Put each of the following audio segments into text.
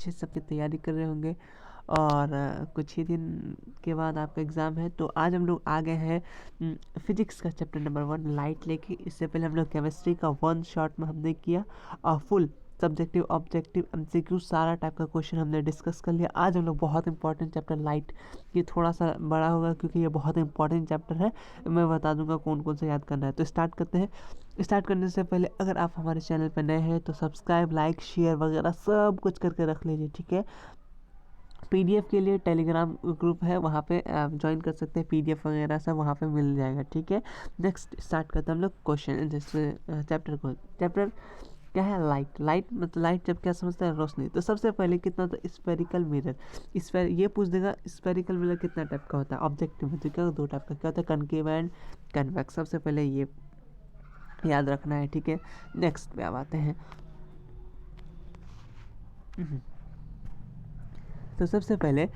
अच्छे से अपनी तैयारी कर रहे होंगे और कुछ ही दिन के बाद आपका एग्ज़ाम है। तो आज हम लोग आ गए हैं फिजिक्स का चैप्टर नंबर 1 लाइट लेके। इससे पहले हम लोग केमिस्ट्री का 1 शॉट में हमने किया और फुल सब्जेक्टिव ऑब्जेक्टिव एमसीक्यू सारा टाइप का क्वेश्चन हमने डिस्कस कर लिया। आज हम लोग बहुत इंपॉर्टेंट चैप्टर लाइट, ये थोड़ा सा बड़ा होगा क्योंकि ये बहुत इंपॉर्टेंट चैप्टर है। मैं बता दूंगा कौन कौन सा याद करना है। तो स्टार्ट करते हैं। स्टार्ट करने से पहले अगर आप हमारे चैनल पर नए हैं तो सब्सक्राइब, लाइक, शेयर वगैरह सब कुछ करके रख लीजिए, ठीक है। पीडीएफ के लिए टेलीग्राम ग्रुप है, वहाँ पे आप ज्वाइन कर सकते हैं। पीडीएफ वगैरह सब वहाँ पे मिल जाएगा, ठीक है। नेक्स्ट स्टार्ट करते हैं हम लोग क्वेश्चन जैसे चैप्टर को। चैप्टर क्या है? लाइट। लाइट मतलब लाइट जब क्या समझते हैं? रोशनी। तो सबसे पहले कितना होता है? Spherical mirror. ये पूछ देगा स्फेरिकल मिरर कितना टाइप का होता है? ऑब्जेक्टिव में तो क्या 2 टाइप का, क्या होता है? Concave and convex. सबसे पहले ये याद रखना है, ठीक है। नेक्स्ट पे अब आते हैं। तो सबसे पहले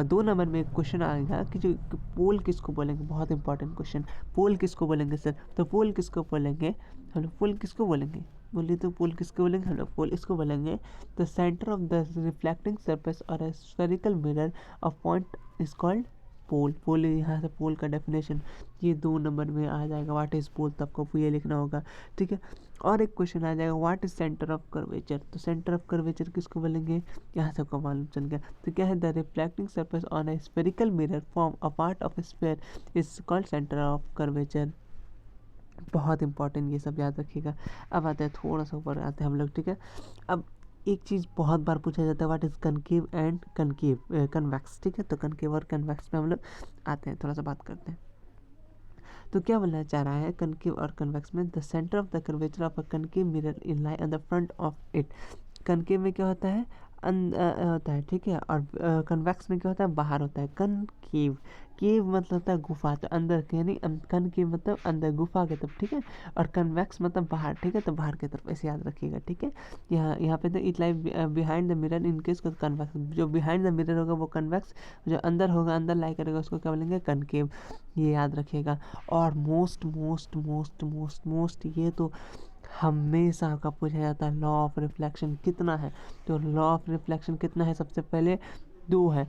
2 नंबर में एक क्वेश्चन आएगा कि जो पोल किसको बोलेंगे। बहुत इंपॉर्टेंट क्वेश्चन। पोल किसको बोलेंगे सर? तो पोल किसको बोलेंगे हम लोग? पोल किसको बोलेंगे बोलिए? तो पोल किसको बोलेंगे हम लोग? पोल इसको बोलेंगे the centre of the reflecting surface और A spherical mirror of point is called pole. Pole यहाँ से पोल का डेफिनेशन ये 2 नंबर में आ जाएगा। व्हाट इज पोल, तो आपको ये लिखना होगा, ठीक है। और एक क्वेश्चन आ जाएगा what is centre of curvature. तो सेंटर ऑफ कर्वेचर किसको बोलेंगे? यहाँ से आपको मालूम चल गया। तो क्या है? The reflecting surface on A spherical mirror form a part of sphere is called centre of curvature. बहुत इंपॉर्टेंट, ये सब याद रखिएगा। अब आते हैं थोड़ा सा ऊपर आते हैं हम लोग, ठीक है। अब एक चीज़ बहुत बार पूछा जाता है what is concave and convex, ठीक है। तो कनकेव और कन्वेक्स पे हम लोग आते हैं, थोड़ा सा बात करते हैं। तो क्या बोलना चाह रहा है कनकेव और कन्वेक्स में? The centre of the curvature of a concave mirror in lie on the front of it. Concave में क्या होता है? होता है, ठीक है। और कन्वेक्स में क्या होता है? बाहर होता है। कनकेव, केव मतलब होता है गुफा, तो अंदर के यानी कनकेव मतलब अंदर गुफा की तरफ, ठीक है। और कन्वेक्स मतलब बाहर, ठीक है। तो बाहर की तरफ, ऐसे याद रखिएगा, ठीक है। यहाँ पे तो it lie behind the mirror in case का कन्वेक्स। जो बिहाइंड द मिरर होगा वो कन्वेक्स, जो अंदर होगा अंदर लाई करेगा उसको क्या बोलेंगे? कनकेव। ये याद रखिएगा। और most most most most most ये तो हमेशा आपका पूछा जाता है, लॉ ऑफ रिफ्लेक्शन कितना है? तो लॉ ऑफ रिफ्लेक्शन कितना है? सबसे पहले 2 है।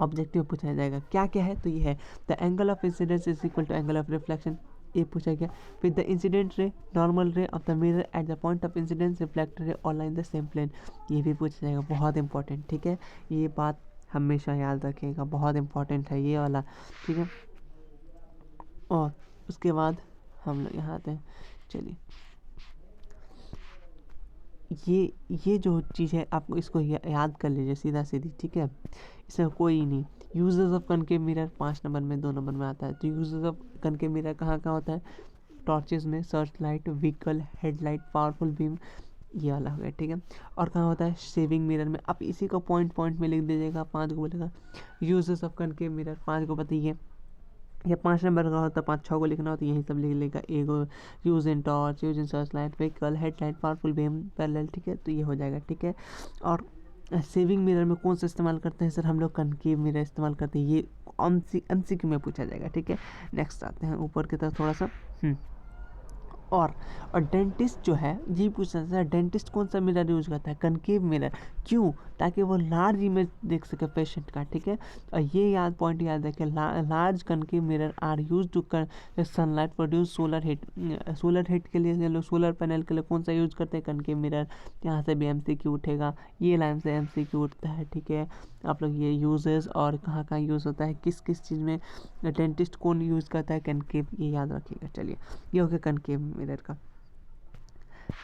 ऑब्जेक्टिव पूछा जाएगा क्या क्या है? तो ये है the angle of incidence is equal to angle of reflection, ये पूछा गया। फिर the incident ray normal ray of the mirror at the point of incidence reflected ray all line the same plane, ये भी पूछा जाएगा। बहुत इंपॉर्टेंट, ठीक है। ये बात हमेशा याद रखिएगा, बहुत इंपॉर्टेंट है ये वाला, ठीक है। और उसके बाद हम लोग यहाँ आते हैं। चलिए ये जो चीज़ है आपको इसको याद कर लीजिए सीधा सीधी, ठीक है। इसमें कोई नहीं। Uses of concave mirror 5 number में 2 नंबर में आता है। तो यूजेस ऑफ कनकेव मिरर कहाँ कहाँ होता है? टॉर्चेस में, search light, vehicle, headlight, powerful beam, ये वाला हो गया, ठीक है। और कहाँ होता है? सेविंग मिरर में। आप इसी को पॉइंट पॉइंट में लिख दीजिएगा, 5 को बोलेगा यूजेस ऑफ कनकेव मिरर, 5 को बताइए। या 5 नंबर का होता है, 5-6 को लिखना हो तो यही सब लिख लेगा। एगो use in torch, use in search light, vehicle, headlight, powerful beam, parallel, ठीक है। तो ये हो जाएगा, ठीक है। और सेविंग मिरर में कौन सा इस्तेमाल करते हैं सर? हम लोग कनकेव मिरर इस्तेमाल करते हैं। ये एमसीक्यू में पूछा जाएगा, ठीक है। नेक्स्ट आते हैं ऊपर की तरफ थोड़ा सा। और डेंटिस्ट जो है ये पूछना चाहता है डेंटिस्ट कौन सा मिरर यूज करता है? Concave mirror. क्यों? ताकि वो लार्ज इमेज देख सके पेशेंट का, ठीक है। और ये पॉइंट याद रखें, large concave mirror are use to sunlight produce solar heat. Solar heat के लिए लोग सोलर पैनल के लिए कौन सा यूज करते हैं? Concave mirror. यहाँ से भी एमसीक्यू उठेगा, ये लाइन से एमसीक्यू उठता है, ठीक है। आप लोग ये यूजेस और कहाँ कहाँ यूज़ होता है, किस किस चीज़ में डेंटिस्ट कौन यूज़ करता है? कनकेव, ये याद रखिएगा। चलिए ये हो गया कनकेव मिरर का।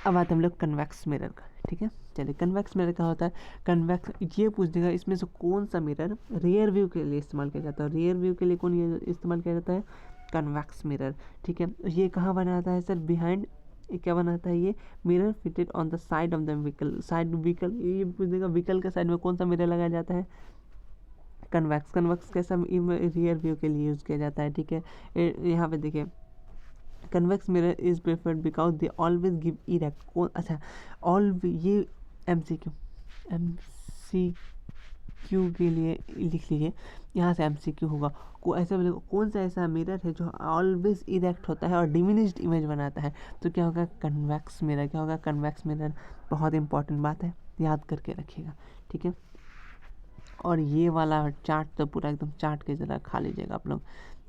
अब आते हम लोग कन्वेक्स मिरर का, ठीक है। चलिए कन्वेक्स मिरर क्या होता है? कन्वेक्स ये पूछ देगा इसमें से कौन सा मिरर रियर व्यू के लिए इस्तेमाल किया जाता है? रियर व्यू के लिए कौन ये इस्तेमाल किया जाता है? कन्वेक्स मिरर, ठीक है। ये कहाँ बनाता है सर? बिहाइंड। ये क्या बनाता है? ये mirror fitted on the side of the vehicle. Side vehicle, ये पूछ देगा व्हीकल के साइड में कौन सा मिरर लगाया जाता है? कन्वेक्स। कन्वेक्स कैसा? रियर व्यू के लिए यूज़ किया जाता है, ठीक है। यहाँ पे देखिए convex mirror is preferred because they always give erect. कौन? अच्छा ऑल, ये एमसीक्यू के लिए लिख लीजिए। यहाँ से एमसीक्यू होगा को ऐसे बोलेगा कौन सा ऐसा मिरर है जो ऑलवेज इरेक्ट होता है और डिमिनिश्ड इमेज बनाता है? तो क्या होगा? Convex mirror. क्या होगा? Convex mirror. बहुत इंपॉर्टेंट बात है, याद करके रखिएगा, ठीक है। और ये वाला चार्ट तो पूरा एकदम चार्ट की तरह खा लीजिएगा आप लोग,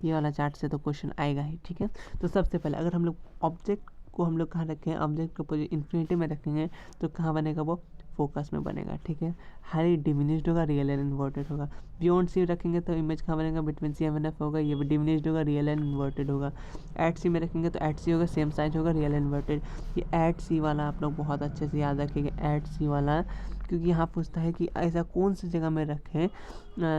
ये वाला चार्ट से तो क्वेश्चन आएगा ही, ठीक है। तो सबसे पहले अगर हम लोग ऑब्जेक्ट को हम लोग कहाँ रखें, ऑब्जेक्ट को इन्फिनिटी में रखेंगे तो कहाँ बनेगा, वो फोकस में बनेगा, ठीक है। हाईली डिमिनिश्ड होगा, रियल एंड इन्वर्टेड होगा। बियॉन्ड सी रखेंगे तो इमेज कहाँ बनेगा, बिटवीन सी एंड एफ होगा, ये भी डिमिनिश्ड होगा, रियल एंड इन्वर्टेड होगा। एट सी में रखेंगे तो एट सी होगा, सेम साइज होगा, रियल एंड इन्वर्टेड। ये एट सी वाला आप लोग बहुत अच्छे से याद रखिएगा, एट सी वाला, क्योंकि यहाँ पूछता है कि ऐसा कौन सी जगह में रखें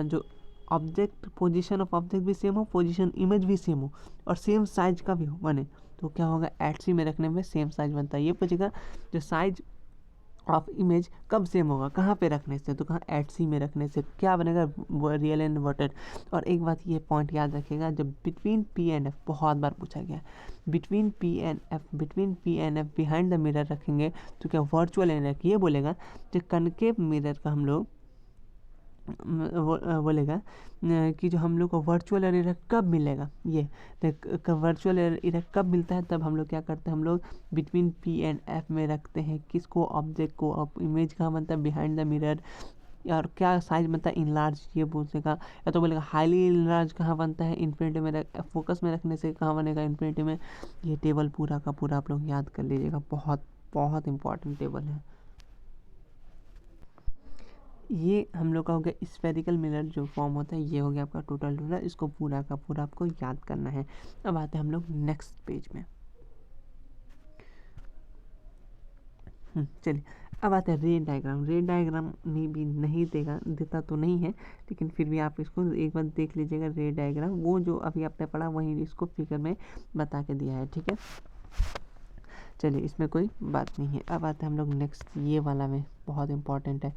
जो ऑब्जेक्ट, पोजीशन ऑफ ऑब्जेक्ट भी सेम हो, पोजीशन इमेज भी सेम हो और सेम साइज का भी हो बने, तो क्या होगा, एट सी में रखने में सेम साइज बनता है। ये पूछेगा जो साइज ऑफ इमेज कब सेम होगा, कहाँ पे रखने से, तो कहाँ एट सी में रखने से क्या बनेगा, रियल एंड इन्वर्टेड। और एक बात ये पॉइंट याद रखिएगा, जब बिटवीन पी एंड एफ बहुत बार पूछा गया, between P and F behind the mirror रखेंगे तो क्या वर्चुअल एनर्जी, ये बोलेगा जो कनकेव मिरर का हम लोग बोलेगा कि जो हम लोग को वर्चुअल एरर कब मिलेगा, ये वर्चुअल एरर कब मिलता है, तब हम लोग क्या करते हैं, हम लोग बिटवीन पी एंड एफ में रखते हैं किसको, ऑब्जेक्ट को। अब इमेज कहाँ बनता है, बिहाइंड द मिरर। और क्या साइज बनता है, इनलार्ज, ये बोलेगा। या तो बोलेगा हाईली इनलार्ज कहाँ बनता है, इन्फिनिटी में फोकस में रखने से कहाँ बनेगा, इन्फिनिटी में। ये टेबल पूरा का पूरा आप लोग याद कर लीजिएगा, बहुत बहुत इंपॉर्टेंट टेबल है। ये हम लोग का हो गया स्फेरिकल मिरर जो फॉर्म होता है, ये हो गया आपका टोटल, इसको पूरा का पूरा आपको याद करना है। अब आते हैं हम लोग नेक्स्ट पेज में। चलिए अब आते हैं रे डायग्राम। रे डायग्राम में भी नहीं देता तो नहीं है, लेकिन फिर भी आप इसको एक बार देख लीजिएगा। रे डायग्राम वो जो अभी आपने पढ़ा वही इसको फिगर में बता के दिया है, ठीक है। चलिए इसमें कोई बात नहीं है। अब आते हैं हम लोग नेक्स्ट, ये वाला में बहुत इंपॉर्टेंट है,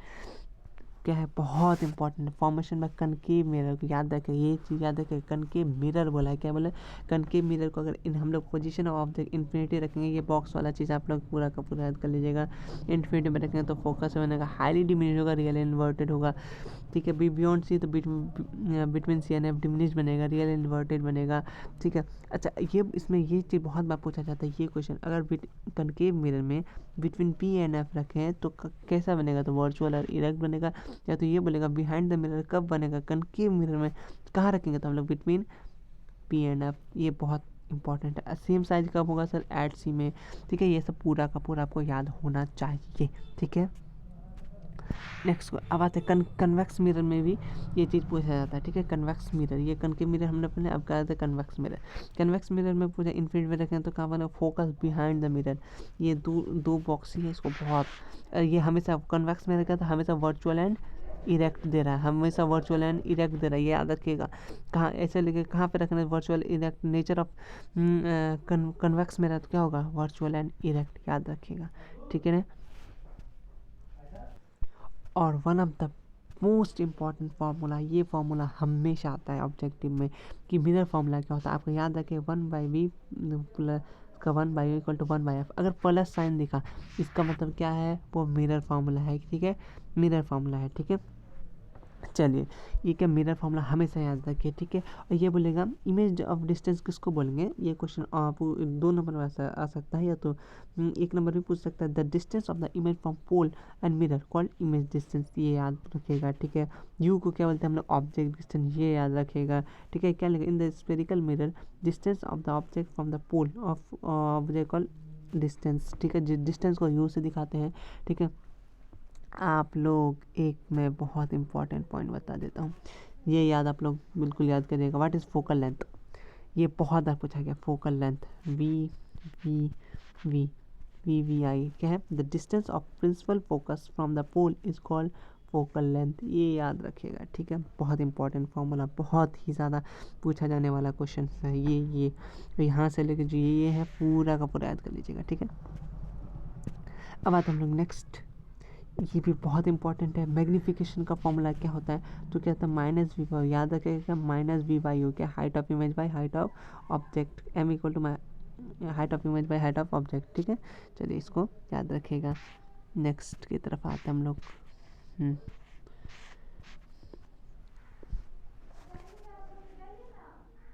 क्या है, बहुत इंपॉर्टेंट फॉर्मेशन में कनकेव मिरर को याद रखें, ये चीज़ याद रखें। कनकेव मिरर बोला है, क्या बोला, कनकेव मिरर को अगर इन हम लोग पोजीशन ऑफ ऑब्जेक्ट इन्फिनिटी रखेंगे, ये बॉक्स वाला चीज़ आप लोग पूरा का पूरा याद कर लीजिएगा। इन्फिनिटी में रखेंगे तो फोकस बनेगा, हाईली डिमिनिश होगा, रियल इन्वर्टेड होगा, ठीक है। बी बियॉन्ड सी तो between C and F diminish बनेगा, रियल इन्वर्टेड बनेगा, ठीक है। अच्छा ये इसमें ये चीज़ बहुत बार पूछा जाता है, ये क्वेश्चन, अगर कनकेव मिरर में बिटवीन पी एंड एफ रखें तो कैसा बनेगा, तो वर्चुअल और इरेक्ट बनेगा। या तो ये बोलेगा बिहाइंड द मिरर कब बनेगा, कनकेव मिरर में कहाँ रखेंगे, तो हम लोग बिटवीन पी एंड एफ, ये बहुत इंपॉर्टेंट है। सेम साइज कब होगा सर, एट सी में, ठीक है। ये सब पूरा का पूरा आपको याद होना चाहिए, ठीक है। नेक्स्ट अब आते हैं कन्वेक्स मिरर में भी ये चीज़ पूछा जाता है, ठीक है। कन्वेक्स मिरर, ये कनकेव मिरर हमने अपने, अब कहा था कन्वेक्स मिरर। कन्वेक्स मिरर में पूछा इन्फिनिटी में रखें तो कहाँ बना, फोकस बिहाइंड द मिरर। ये दो बॉक्स ही है, इसको बहुत, ये हमेशा कन्वेक्स मिरर का था, हमेशा वर्चुअल एंड इरेक्ट दे रहा है, हमेशा वर्चुअल एंड इरेक्ट दे रहा है, ये याद रखिएगा। कहाँ ऐसे लेके कहाँ पे रखना है, virtual erect, nature of convex mirror तो क्या होगा, वर्चुअल एंड इरेक्ट, याद रखिएगा, ठीक है ना। और one of the most important formula, ये फार्मूला हमेशा आता है ऑब्जेक्टिव में कि मिरर फार्मूला क्या होता है, आपको याद रखें, 1/v प्लस का 1/v इक्वल टू 1/f। अगर प्लस साइन दिखा इसका मतलब क्या है, वो मिरर फार्मूला है, ठीक है, मिरर फार्मूला है, ठीक है। चलिए ये क्या, मिरर फार्मूला हमेशा याद रखिए, ठीक है। और ये बोलेगा इमेज ऑफ डिस्टेंस किसको बोलेंगे, ये क्वेश्चन आप 2 नंबर में आ सकता है, या तो 1 नंबर भी पूछ सकता है। The distance of the image from pole and mirror called image distance, ये याद रखिएगा, ठीक है। यू को क्या बोलते हैं हम लोग, ऑब्जेक्ट डिस्टेंस, ये याद रखिएगा, ठीक है। क्या लिखा, in the spherical mirror distance of the object from the pole of object called distance, ठीक है। डिस्टेंस को यू से दिखाते हैं, ठीक है। आप लोग एक मैं बहुत इंपॉर्टेंट पॉइंट बता देता हूँ, ये याद आप लोग बिल्कुल याद करिएगा। व्हाट इज़ फोकल लेंथ, ये बहुत बार पूछा गया। Focal length V V V V V I क्या है, the distance of principal focus from the pole is called focal length, ये याद रखिएगा, ठीक है। बहुत इंपॉर्टेंट फॉर्मूला, बहुत ही ज़्यादा पूछा जाने वाला क्वेश्चन है ये यहाँ से लेके जो ये है पूरा का पूरा याद कर लीजिएगा, ठीक है। अब आते हम लोग नेक्स्ट, ये भी बहुत इंपॉर्टेंट है। मैग्नीफिकेशन का फॉर्मूला क्या होता है, तो क्या होता है, माइनस वी बाई, याद रखिएगा, माइनस वी बाई हो क्या, height of image by height of object, m equal to height of image by height of object, ठीक है। चलिए इसको याद रखिएगा। नेक्स्ट की तरफ आते हम लोग।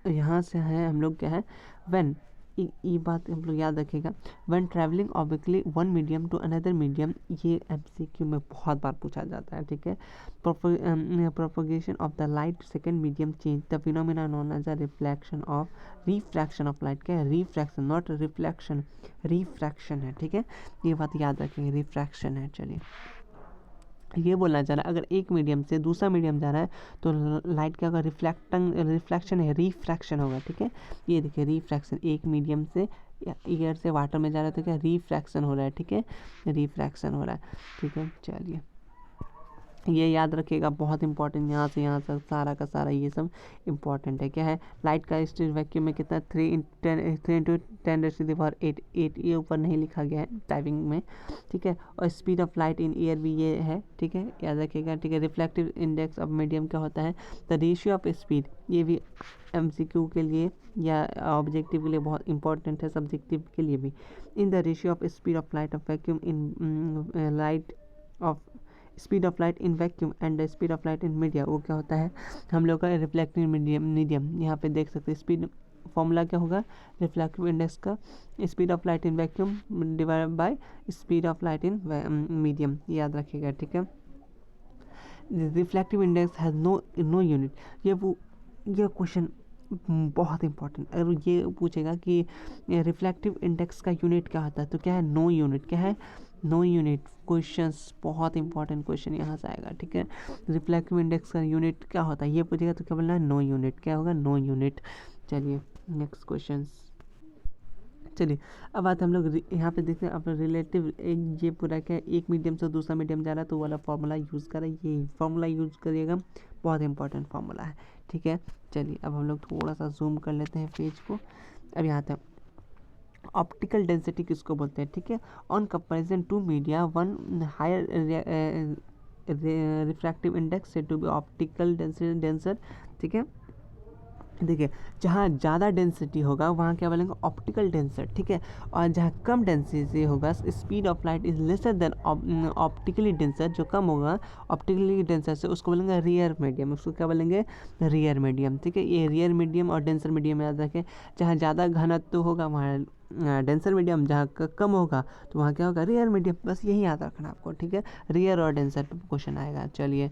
यहाँ से है हम लोग क्या है, व्हेन ये बात हम लोग याद रखिएगा। When travelling obliquely one medium to another medium, ये एमसीक्यू में बहुत बार पूछा जाता है, ठीक है। Propagation of the light second medium change the phenomena known as a refraction of light. क्या है? रिफ्रैक्शन, नॉट रिफ्लेक्शन, रिफ्रैक्शन है, ठीक है। ये बात याद रखेंगे, रिफ्रैक्शन है। चलिए, ये बोलना चाह रहा है अगर एक मीडियम से दूसरा मीडियम जा रहा है तो लाइट क्या होगा? रिफ्लेक्शन है, रिफ्रैक्शन होगा, ठीक है। ये देखिए रिफ्रैक्शन, एक मीडियम से एयर से वाटर में जा रहा है तो क्या रिफ्रैक्शन हो रहा है, ठीक है, रिफ्रैक्शन हो रहा है, ठीक है। चलिए, ये याद रखिएगा, बहुत इंपॉर्टेंट, यहाँ से यहाँ तक सारा का सारा ये सब इंपॉर्टेंट है। क्या है? लाइट का स्टेज वैक्यूम में कितना 3 × 10⁸ 8, ये ऊपर नहीं लिखा गया है टाइपिंग में, ठीक है। और speed of light in air भी ये है, ठीक है, याद रखिएगा, ठीक है। रिफ्लेक्टिव इंडेक्स ऑफ मीडियम क्या होता है? द रेशियो ऑफ स्पीड, ये भी एमसीक्यू के लिए या ऑब्जेक्टिव के लिए बहुत इंपॉर्टेंट है, सब्जेक्टिव के लिए भी। In the ratio of speed of light of vacuum in light of speed of light in vacuum and the speed of light in media, वो क्या होता है? हम लोग का रिफ्लेक्टिव मीडियम यहाँ पे देख सकते हैं। स्पीड फॉर्मूला क्या होगा रिफ्लेक्टिव इंडेक्स का? Speed of light in vacuum divide by speed of light in medium, याद रखिएगा, ठीक है। Reflective index has no unit. ये क्वेश्चन बहुत इंपॉर्टेंट, अगर ये पूछेगा कि रिफ्लेक्टिव इंडेक्स का यूनिट क्या होता है तो क्या है? No unit. क्या है? No unit. क्वेश्चंस बहुत इंपॉर्टेंट क्वेश्चन यहाँ से आएगा, ठीक है। रिफ्लेक्टिव इंडेक्स का यूनिट क्या होता है ये पूछेगा तो क्या बोलना है? No unit. क्या होगा? No unit. चलिए नेक्स्ट क्वेश्चन। चलिए अब बात हम लोग यहाँ पे देखते हैं अब रिलेटिव, एक ये पूरा क्या है, एक मीडियम से दूसरा मीडियम जा रहा है तो वाला फार्मूला यूज़ करें, ये फार्मूला यूज़ करिएगा, बहुत इंपॉर्टेंट फार्मूला है, ठीक है। चलिए अब हम लोग थोड़ा सा जूम कर लेते हैं पेज को। अब यहाँ तक ऑप्टिकल डेंसिटी किसको बोलते हैं, ठीक है। On comparison to media one higher refractive index से टू बी ऑप्टिकल डेंसर, ठीक है। देखिए जहाँ ज़्यादा डेंसिटी होगा वहाँ क्या बोलेंगे? ऑप्टिकल डेंसर, ठीक है। और जहाँ कम डेंसिटी होगा, speed of light is lesser than optically denser, जो कम होगा ऑप्टिकली डेंसर से, उसको बोलेंगे रियर मीडियम। उसको क्या बोलेंगे? रियर मीडियम, ठीक है। ये रियर मीडियम और डेंसर मीडियम याद रखें। जहाँ ज़्यादा घनत्व होगा वहाँ डेंसर मीडियम, जहाँ कम होगा तो वहाँ क्या होगा? Rear medium. बस यही याद रखना आपको, ठीक है। रियर और डेंसर पे क्वेश्चन आएगा। चलिए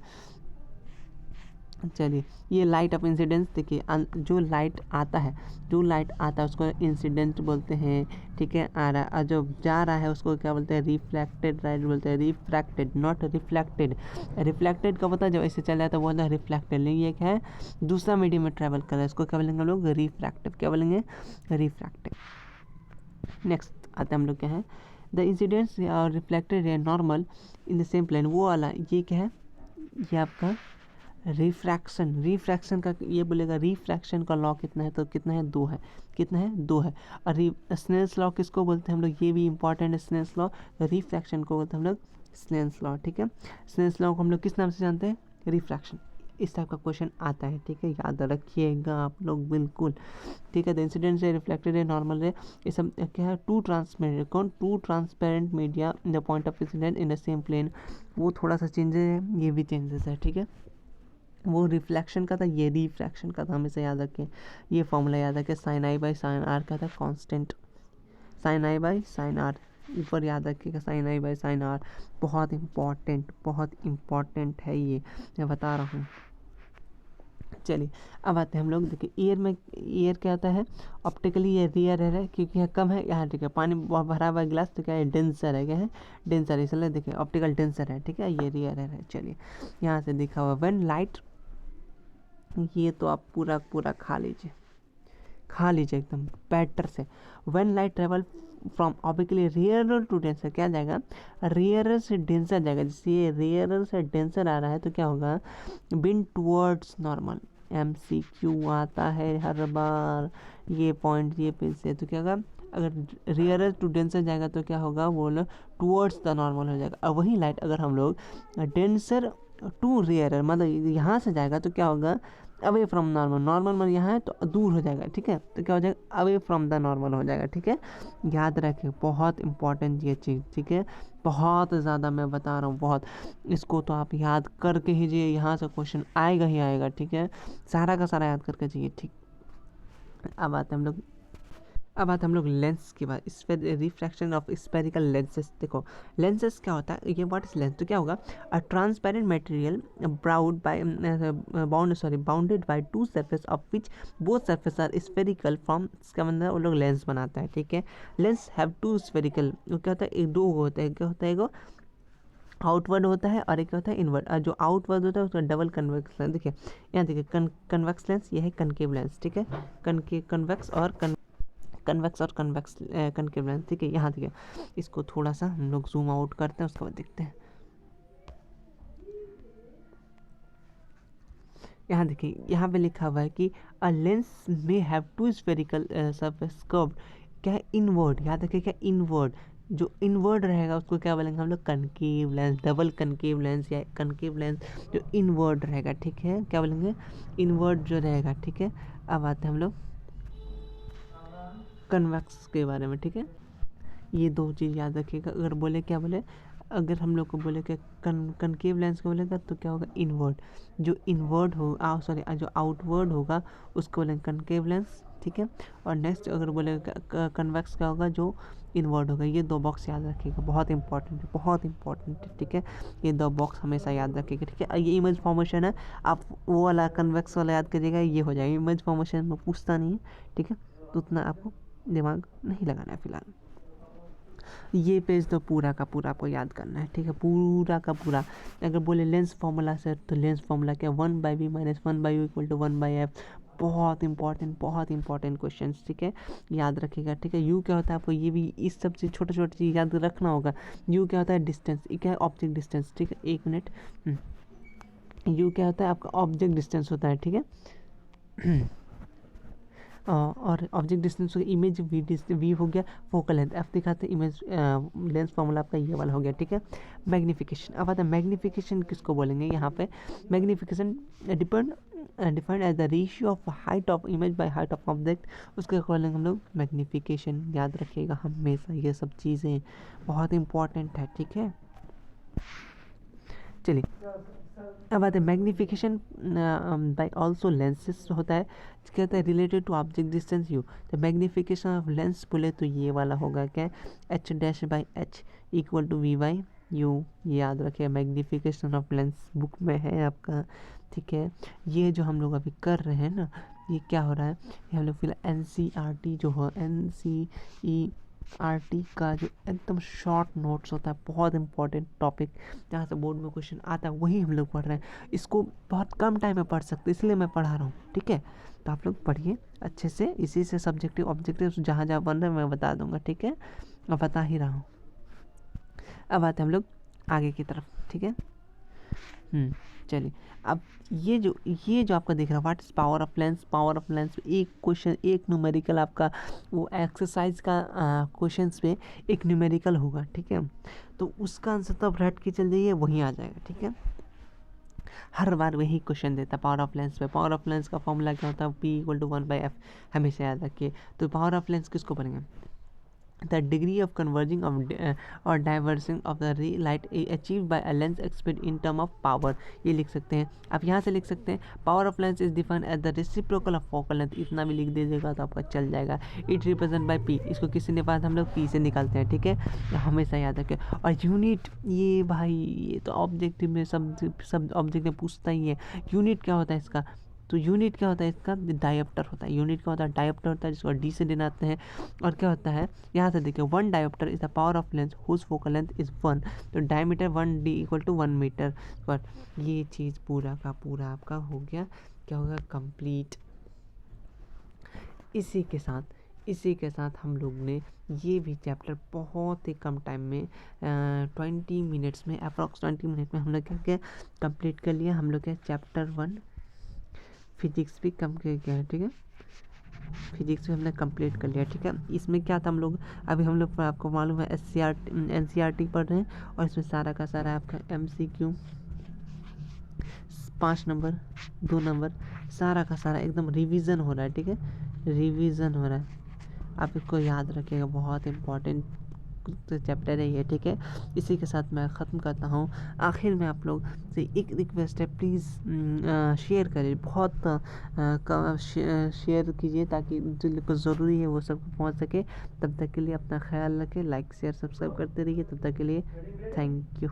ये लाइट ऑफ इंसिडेंस, देखिए जो लाइट आता है उसको इंसिडेंट बोलते हैं, ठीक है। आ रहा और जो जा रहा है उसको क्या बोलते हैं? रिफ्लेक्टेड लाइट बोलते हैं, रिफ्रैक्टेड नॉट रिफ्लेक्टेड। रिफ्लेक्टेड कब होता है? जब ऐसे चल जाता है वो होता है रिफ्लेक्टेड। लेकिन ये क्या है? दूसरा मीडियम में ट्रैवल कर रहा है, इसको क्या बोलेंगे हम लोग? रिफ्रैक्टिव। क्या बोलेंगे? रिफ्रैक्टिव। नेक्स्ट आते हैं हम लोग क्या है? द इंसिडेंट्स और reflected ray normal in the same plane, वो वाला ये क्या है? ये आपका रिफ्रैक्शन का ये बोलेगा रिफ्रैक्शन का लॉ कितना है? तो कितना है? 2 है। कितना है? 2 है। और स्नेल्स लॉ किसको बोलते हैं हम लोग? ये भी इंपॉर्टेंट है स्नेल्स लॉ। रिफ्रैक्शन को बोलते हैं हम लोग स्नेल्स लॉ, ठीक है। स्नेल्स लॉ को हम लोग किस नाम से जानते हैं? रिफ्रैक्शन। इस टाइप का क्वेश्चन आता है, ठीक है, याद रखिएगा आप लोग बिल्कुल, ठीक है। The incident ray, reflected ray, normal ray, ये सब क्या है? Two transparent media in the point of incident in the same plane, वो थोड़ा सा चेंजेस है, ये भी चेंजेस है, ठीक है। वो रिफ्लेक्शन का था, ये रिफ्रैक्शन का था, हमेशा याद रखें। ये फॉर्मूला याद रखें, sine i by sine r का था constant, sine i by sine r, ऊपर याद रखिएगा, sine i by sine r. बहुत इम्पॉर्टेंट है ये, मैं बता रहा हूँ। चलिए अब आते हैं हम लोग, देखिए एयर क्या होता है? ऑप्टिकली ये रियर है, क्योंकि यहाँ कम है, यहाँ ठीक है पानी भरा हुआ गिलास तो क्या है? डेंसर है। क्या है? डेंसर, इसलिए देखिए ऑप्टिकल डेंसर है, ठीक है, ये रियर है। चलिए यहाँ से दिखा हुआ व्हेन लाइट, ये तो आप पूरा खा लीजिए एकदम बैटर से। When light travel from obliquely rarer to denser, क्या जाएगा? रियरर से डेंसर जाएगा। जैसे ये रियरर से डेंसर आ रहा है तो क्या होगा? बिन टुवर्ड्स नॉर्मल। MCQ आता है हर बार, ये पॉइंट ये पेज से, तो क्या होगा? अगर रियरर टू डेंसर जाएगा तो क्या होगा? वो टुवर्ड्स द नॉर्मल हो जाएगा। और वही लाइट अगर हम लोग डेंसर टू रियरर, मतलब यहाँ से जाएगा तो क्या होगा? Away from normal. नॉर्मल में यहाँ है तो दूर हो जाएगा, ठीक है, तो क्या हो जाएगा? अवे फ्रॉम द नॉर्मल हो जाएगा, ठीक है। याद रखें, बहुत इंपॉर्टेंट ये चीज़, ठीक है, बहुत ज़्यादा मैं बता रहा हूँ, बहुत। इसको तो आप याद करके ही जाइए, यहाँ से क्वेश्चन आएगा ही आएगा, ठीक है, सारा का सारा याद करके जाइए, ठीक। अब आते हैं हम लोग, अब बात हम लोग लेंस की बात, रिफ्रैक्शन ऑफ स्फेरिकल लेंसेस। देखो लेंसेस क्या होता है, ये व्हाट इज लेंस, तो क्या होगा, a transparent material bounded by two surface of which both surface are spherical from, इसका मतलब वो लोग लेंस बनाता है, ठीक है। लेंस हैव टू स्फेरिकल, वो क्या होता है, एक दो होता है, क्या होता है, एगो आउटवर्ड होता है और एक होता है इनवर्ड। जो आउटवर्ड होता है उसका डबल कन्वेक्स लेंस। देखिए यहाँ देखिए कन्वेक्स लेंस, ये है कनकेव लेंस, ठीक है, कन्वेक्स और कनकेव लेंस, ठीक है। यहाँ देखिए, इसको थोड़ा सा हम लोग जूम आउट करते हैं, उसके बाद देखते हैं। यहाँ देखिए, यहाँ पे लिखा हुआ है कि अ लेंस में have two spherical surface curve, क्या है, इनवर्ड। याद रखिए क्या, इनवर्ड। जो इनवर्ड रहेगा उसको क्या बोलेंगे हम लोग, concave lens, double concave lens या कनकेव लेंस जो इनवर्ड रहेगा, ठीक है, क्या बोलेंगे, इनवर्ड जो रहेगा, ठीक है। अब आते हैं हम लोग कन्वेक्स के बारे में, ठीक है। ये दो चीज़ याद रखिएगा, अगर बोले क्या बोले, अगर हम लोग को बोले कि कनकेव लेंस को बोलेगा तो क्या होगा, इनवर्ड। जो इनवर्ड हो जो आउटवर्ड होगा उसको बोलेंगे कनकेव लेंस, ठीक है। और नेक्स्ट अगर बोलेगा कन्वेक्स क्या होगा, जो इनवर्ड होगा। ये दो बॉक्स याद रखिएगा, बहुत इंपॉर्टेंट है, बहुत इंपॉर्टेंट है, ठीक है। ये दो बॉक्स हमेशा याद रखिएगा, ठीक है। ये इमेज फॉर्मेशन है, आप वो वाला कन्वेक्स वाला याद करिएगा, ये हो जाएगा। इमेज फॉर्मेशन में पूछता नहीं है, ठीक है, तो उतना आपको दिमाग नहीं लगाना है फिलहाल। ये पेज तो पूरा का पूरा आपको याद करना है, ठीक है, पूरा का पूरा। अगर बोले लेंस फॉर्मूला से, तो लेंस फॉर्मूला क्या, 1/b minus 1/u equal to 1/f। बहुत इंपॉर्टेंट क्वेश्चन, ठीक है, याद रखिएगा, ठीक है। यू क्या होता है, आपको ये भी इस सब चीज़ छोटे छोटे चीज़ याद रखना होगा। यू क्या होता है, डिस्टेंस, ये क्या है, ऑब्जेक्ट डिस्टेंस, ठीक है, एक मिनट। यू क्या होता है, आपका ऑब्जेक्ट डिस्टेंस होता है, ठीक है। और ऑब्जेक्ट डिस्टेंस हो गया, इमेज वी हो गया, फोकल लेंथ एफ दिखाते हैं, इमेज लेंस फॉर्मूला आपका ये वाला हो गया, ठीक है। मैग्नीफिकेशन, अब आता है मैग्नीफिकेशन किसको बोलेंगे, यहाँ पे magnification defined as the ratio of height of image by height of object, उसके बोलेंगे हम लोग मैग्नीफिकेशन। याद रखिएगा हमेशा, ये सब चीज़ें बहुत इंपॉर्टेंट है, ठीक है। चलिए अब आते हैं मैग्नीफिकेशन बाय ऑल्सो लेंसेज होता है, कहता है related to object distance u. तो मैग्नीफिकेशन ऑफ लेंस बोले तो ये वाला होगा क्या, h'/h इक्वल टू v/u। याद रखिए, मैग्नीफिकेशन ऑफ लेंस बुक में है आपका, ठीक है। ये जो हम लोग अभी कर रहे हैं ना, ये क्या हो रहा है, ये हम लोग फिलहाल NCERT जो हो, NCERT का जो एकदम शॉर्ट नोट्स होता है, बहुत इंपॉर्टेंट टॉपिक जहाँ से बोर्ड में क्वेश्चन आता है, वही हम लोग पढ़ रहे हैं। इसको बहुत कम टाइम में पढ़ सकते, इसलिए मैं पढ़ा रहा हूँ, ठीक है। तो आप लोग पढ़िए अच्छे से, इसी से सब्जेक्टिव ऑब्जेक्टिव जहाँ जहाँ बन रहे हैं मैं बता दूंगा, ठीक है, मैं बता ही रहा हूँ। अब आते हैं हम लोग आगे की तरफ, ठीक है। चलिए, अब ये जो आपका दिख रहा है, what is power of lens, power of lens एक क्वेश्चन, एक न्यूमेरिकल आपका वो एक्सरसाइज का क्वेश्चंस पे एक न्यूमेरिकल होगा, ठीक है। तो उसका आंसर तब रट के चल जाइए, वहीं आ जाएगा, ठीक है। हर बार वही क्वेश्चन देता है पावर ऑफ लेंस पे। पावर ऑफ लेंस का फॉर्मूला क्या होता है, P = 1/f, हमेशा याद रखिए। तो पावर ऑफ लेंस किसको पढ़ेंगे, the degree of converging of or diverging of the ray light achieved by a lens expert in term of power। ये लिख सकते हैं आप, यहाँ से लिख सकते हैं power of lens is defined as the reciprocal of focal length, इतना भी लिख दीजिएगा तो आपका चल जाएगा। इट रिप्रेजेंट बाय P, इसको किसी ने पास हम लोग P से निकालते हैं, ठीक है, हमेशा याद रखें। और यूनिट, ये भाई ये तो ऑब्जेक्टिव में सब ऑब्जेक्ट में पूछता ही है, यूनिट क्या होता है इसका, तो यूनिट क्या होता है इसका, डायोप्टर होता है। यूनिट क्या होता है, डायोप्टर होता है, जिसको डी से डिनाते हैं। और क्या होता है, यहाँ से देखिए, 1 dioptre is the power of lens whose focal length is 1, तो डायमीटर 1d = 1 मीटर। पर ये चीज़ पूरा का पूरा आपका हो गया, क्या होगा, कंप्लीट। इसी के साथ हम लोग ने ये भी चैप्टर बहुत ही कम टाइम में 20 मिनट्स में, अप्रॉक्स 20 मिनट में हम लोग क्या कंप्लीट कर लिया। हम लोग क्या चैप्टर 1 फिजिक्स भी कम कर गया है, ठीक है, फिजिक्स भी हमने कंप्लीट कर लिया, ठीक है। इसमें क्या था, हम लोग आपको मालूम है NCERT पढ़ रहे हैं, और इसमें सारा का सारा आपका MCQ 5 नंबर 2 नंबर सारा का सारा एकदम रिवीजन हो रहा है, ठीक है, रिवीजन हो रहा है। आप इसको याद रखिएगा, बहुत इंपॉर्टेंट चैप्टर है ये, ठीक है। इसी के साथ मैं ख़त्म करता हूँ। आखिर में आप लोग से एक रिक्वेस्ट है, प्लीज़ शेयर करें, बहुत शेयर कीजिए ताकि जिनको ज़रूरी है वो सबको पहुँच सके। तब तक के लिए अपना ख्याल रखें, लाइक शेयर सब्सक्राइब करते रहिए। तब तक के लिए थैंक यू।